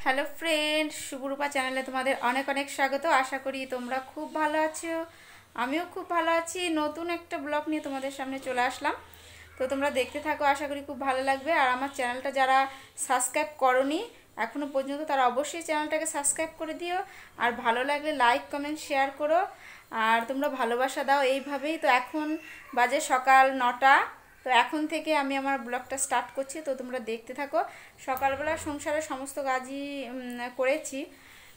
Hello friend, শুভরূপা চ্যানেলে তোমাদের অনেক অনেক স্বাগত। আশা করি তোমরা খুব ভালো আছো, আমিও খুব ভালো আছি। নতুন একটা ব্লগ নিয়ে তোমাদের সামনে চলে আসলাম, তো তোমরা দেখতে থাকো, আশা করি খুব ভালো লাগবে। আর আমার চ্যানেলটা যারা সাবস্ক্রাইব করোনি এখনও পর্যন্ত, তারা অবশ্যই চ্যানেলটাকে সাবস্ক্রাইব করে দিও। আর ভালো লাগলে লাইক কমেন্ট শেয়ার করো, আর তোমরা ভালোবাসা দাও এইভাবেই। তো এখন বাজে সকাল 9টা, তো এখন থেকে আমি আমার ব্লগটা স্টার্ট করছি, তো তোমরা দেখতে থাকো। সকালবেলা সংসারের সমস্ত কাজই করেছি,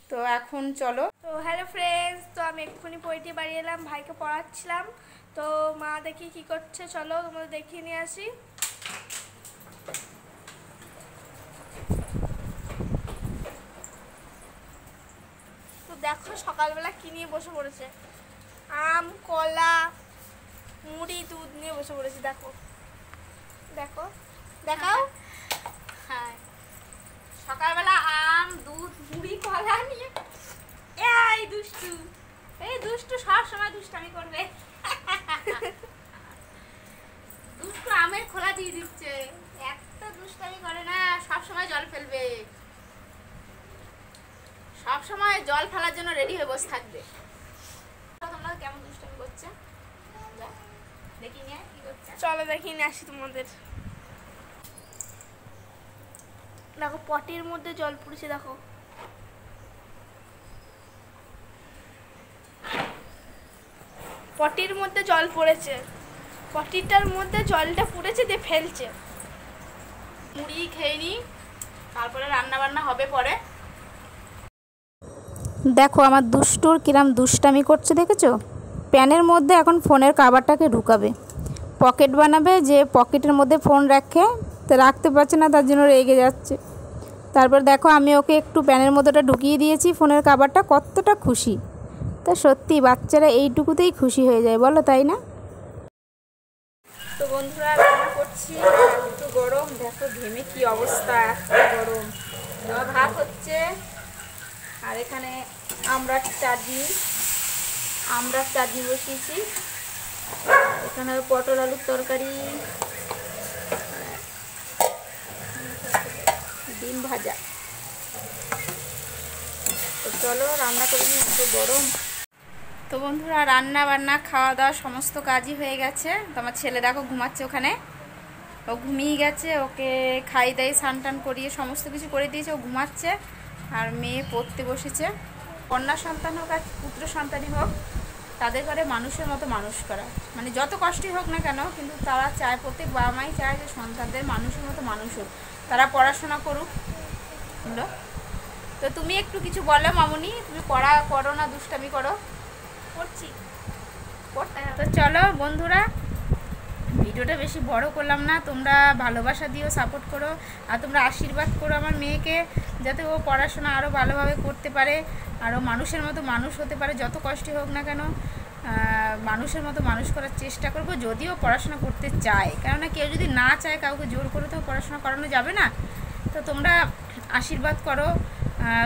তো এখন চলো। তো হ্যালো ফ্রেন্ডস, তো আমি একটুখানি পড়িয়ে বাড়ি এলাম, ভাইকে পড়াচ্ছিলাম। তো মা দেখি কি করছে, চলো তোমাদের দেখিয়ে নিয়ে আসি। তো দেখো সকালবেলা কি নিয়ে বসে পড়েছে, আম কলা মুড়ি দুধ নিয়ে বসে পড়েছে। দেখো দেখো দেখাও। হ্যাঁ, সকালবেলা আম দুধ মুড়ি কলা নিয়ে এই দুষ্টু, এই দুষ্টু সব সময় দুষ্টামি করবে। দুষ্টু আমের খোলা দিয়ে দিচ্ছে, এত দুষ্টামি করে না, সব সময় জল ফেলবে, সব সময় জল ফেলার জন্য রেডি হয়ে বসে থাকবে। তোমরা কেমন দুষ্টামি করছে দেখি নিয়ে কি করছে, চলো দেখিয়ে নিয়ে আসি তোমাদের। দেখো পটির মধ্যে জল পড়েছে, দেখো পটির মধ্যে জল পড়েছে, পটিটার মধ্যে জলটা পড়েছে দিয়ে ফেলছে। মুড়ি খেয়ে নি, তারপরে রান্না বান্না হবে পরে। দেখো আমার দুষ্টুর কিরাম দুষ্টামি করছে, দেখেছো? প্যানের মধ্যে এখন ফোনের কভারটাকে ঢুকাবে, পকেট বানাবে, যে পকেটের মধ্যে ফোন রাখে, তো রাখতে পারছে না, তার জন্য রেগে যাচ্ছে। তারপর দেখো আমি ওকে একটু প্যানের মধ্যেটা ঢুকিয়ে দিয়েছি, ফোনের কভারটা, কতটা খুশি। তা সত্যি বাচ্চারা এইটুকুতেই খুশি হয়ে যায়, বলো তাই না? তো বন্ধুরা রান্না করছি, একটু গরম, দেখো ঘেমে কি অবস্থা, এত গরম। আমার ভাত হচ্ছে, আর এখানে আমড়ার চাটনি বসিয়েছি, এখানে পটল আলুর তরকারি, ডিম ভাজা। তো চলো রান্না করে নিই, একটু গরম। তো বন্ধুরা রান্না বান্না খাওয়া দাওয়া সমস্ত কাজই হয়ে গেছে। তো আমার ছেলে দেখো ঘুমাচ্ছে ওখানে, ও ঘুমিয়ে গেছে, ওকে খাই দাই স্নান টান করিয়ে সমস্ত কিছু করে দিয়েছে, ও ঘুমাচ্ছে। আর মেয়ে পড়তে বসেছে। কন্যা সন্তান হোক আর পুত্র সন্তানই হোক, তাদের ঘরে মানুষের মতো মানুষ করা, মানে যত কষ্টই হোক না কেন, কিন্তু তারা চায়, প্রত্যেক বাবা মাই চায় যে সন্তানদের মানুষের মতো মানুষ হোক, তারা পড়াশোনা করুক। হলো, তো তুমি একটু কিছু বলো মামুনি, তুমি পড়া করো না দুষ্টামি করো? করছি। তো চলো বন্ধুরা, ভিডিওটা বেশি বড় করলাম না, তোমরা ভালোবাসা দিও, সাপোর্ট করো, আর তোমরা আশীর্বাদ করো আমার মেয়েকে, যাতে ও পড়াশোনা আরও ভালোভাবে করতে পারে, আরও মানুষের মতো মানুষ হতে পারে। যত কষ্টই হোক না কেন, মানুষের মতো মানুষ করার চেষ্টা করবো, যদিও পড়াশোনা করতে চায়। কেননা কেউ যদি না চায়, কাউকে জোর করে তো পড়াশোনা করানো যাবে না। তো তোমরা আশীর্বাদ করো,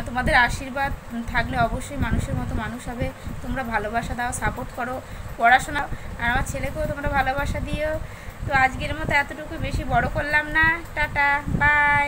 তোমাদের আশীর্বাদ থাকলে অবশ্যই মানুষের মতো মানুষ হবে। তোমরা ভালোবাসা দাও, সাপোর্ট করো, পড়াশোনা, আর আমার ছেলেকেও তোমরা ভালোবাসা দিও। তো আজকের মতো এতটুকু, বেশি বড় করলাম না, টাটা বাই।